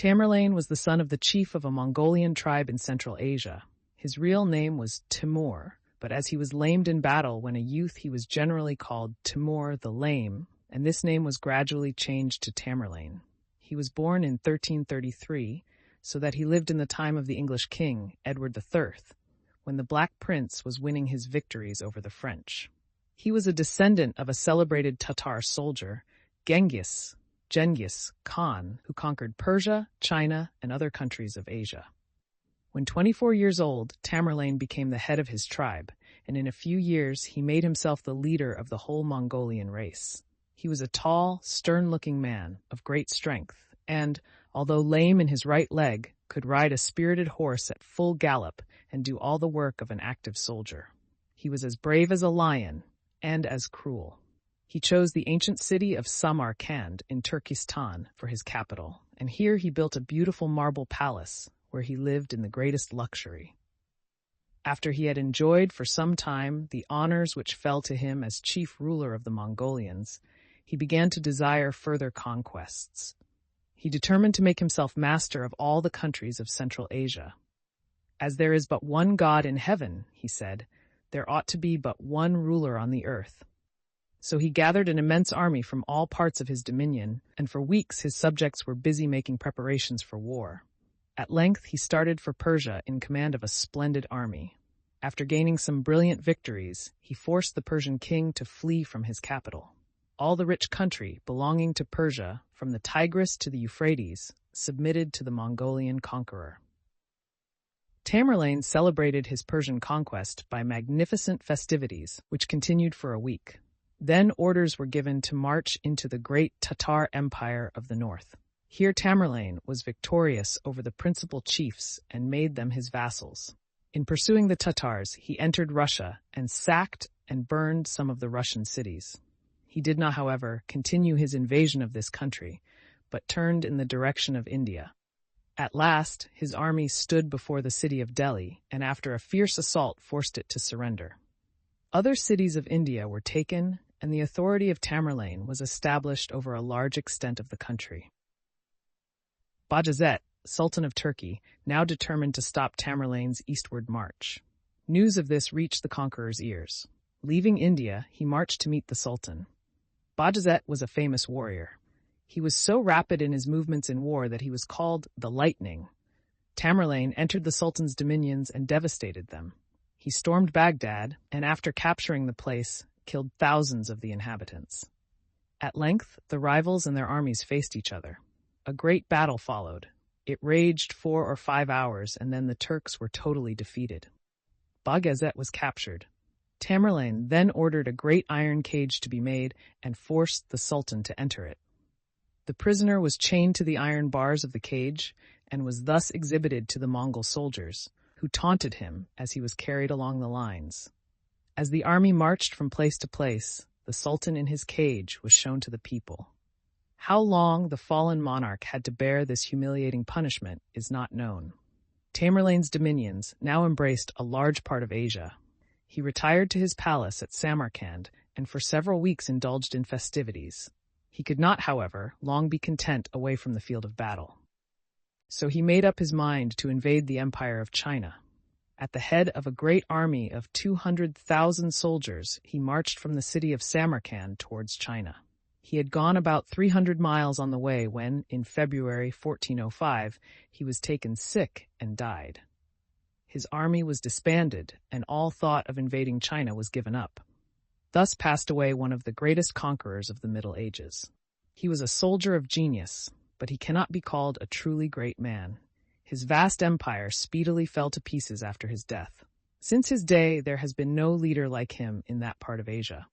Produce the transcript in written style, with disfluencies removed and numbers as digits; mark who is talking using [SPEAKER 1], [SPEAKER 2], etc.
[SPEAKER 1] Tamerlane was the son of the chief of a Mongolian tribe in Central Asia. His real name was Timour, but as he was lamed in battle when a youth, he was generally called Timour the Lame, and this name was gradually changed to Tamerlane. He was born in 1333, so that he lived in the time of the English king, Edward III, when the Black Prince was winning his victories over the French. He was a descendant of a celebrated Tatar soldier, Genghis Khan, who conquered Persia, China, and other countries of Asia. When 24 years old, Tamerlane became the head of his tribe, and in a few years he made himself the leader of the whole Mongolian race. He was a tall, stern-looking man of great strength, and, although lame in his right leg, could ride a spirited horse at full gallop and do all the work of an active soldier. He was as brave as a lion, and as cruel. He chose the ancient city of Samarkand in Turkestan for his capital, and here he built a beautiful marble palace where he lived in the greatest luxury. After he had enjoyed for some time the honors which fell to him as chief ruler of the Mongolians, he began to desire further conquests. He determined to make himself master of all the countries of Central Asia. As there is but one God in heaven, he said, there ought to be but one ruler on the earth. So he gathered an immense army from all parts of his dominion, and for weeks his subjects were busy making preparations for war. At length he started for Persia in command of a splendid army. After gaining some brilliant victories, he forced the Persian king to flee from his capital. All the rich country belonging to Persia, from the Tigris to the Euphrates, submitted to the Mongolian conqueror. Tamerlane celebrated his Persian conquest by magnificent festivities, which continued for a week. Then orders were given to march into the great Tatar Empire of the north. Here Tamerlane was victorious over the principal chiefs and made them his vassals. In pursuing the Tatars, he entered Russia and sacked and burned some of the Russian cities. He did not, however, continue his invasion of this country, but turned in the direction of India. At last, his army stood before the city of Delhi, and after a fierce assault forced it to surrender. Other cities of India were taken, and the authority of Tamerlane was established over a large extent of the country. Bajazet, Sultan of Turkey, now determined to stop Tamerlane's eastward march. News of this reached the conqueror's ears. Leaving India, he marched to meet the Sultan. Bajazet was a famous warrior. He was so rapid in his movements in war that he was called the Lightning. Tamerlane entered the Sultan's dominions and devastated them. He stormed Baghdad, and after capturing the place, killed thousands of the inhabitants. At length, the rivals and their armies faced each other. A great battle followed. It raged 4 or 5 hours, and then the Turks were totally defeated. Bajazet was captured. Tamerlane then ordered a great iron cage to be made and forced the Sultan to enter it. The prisoner was chained to the iron bars of the cage and was thus exhibited to the Mongol soldiers, who taunted him as he was carried along the lines. As the army marched from place to place, the Sultan in his cage was shown to the people. How long the fallen monarch had to bear this humiliating punishment is not known. Tamerlane's dominions now embraced a large part of Asia. He retired to his palace at Samarkand and for several weeks indulged in festivities. He could not, however, long be content away from the field of battle. So he made up his mind to invade the Empire of China. At the head of a great army of 200,000 soldiers, he marched from the city of Samarkand towards China. He had gone about 300 miles on the way when, in February 1405, he was taken sick and died. His army was disbanded, and all thought of invading China was given up. Thus passed away one of the greatest conquerors of the Middle Ages. He was a soldier of genius, but he cannot be called a truly great man. His vast empire speedily fell to pieces after his death. Since his day, there has been no leader like him in that part of Asia.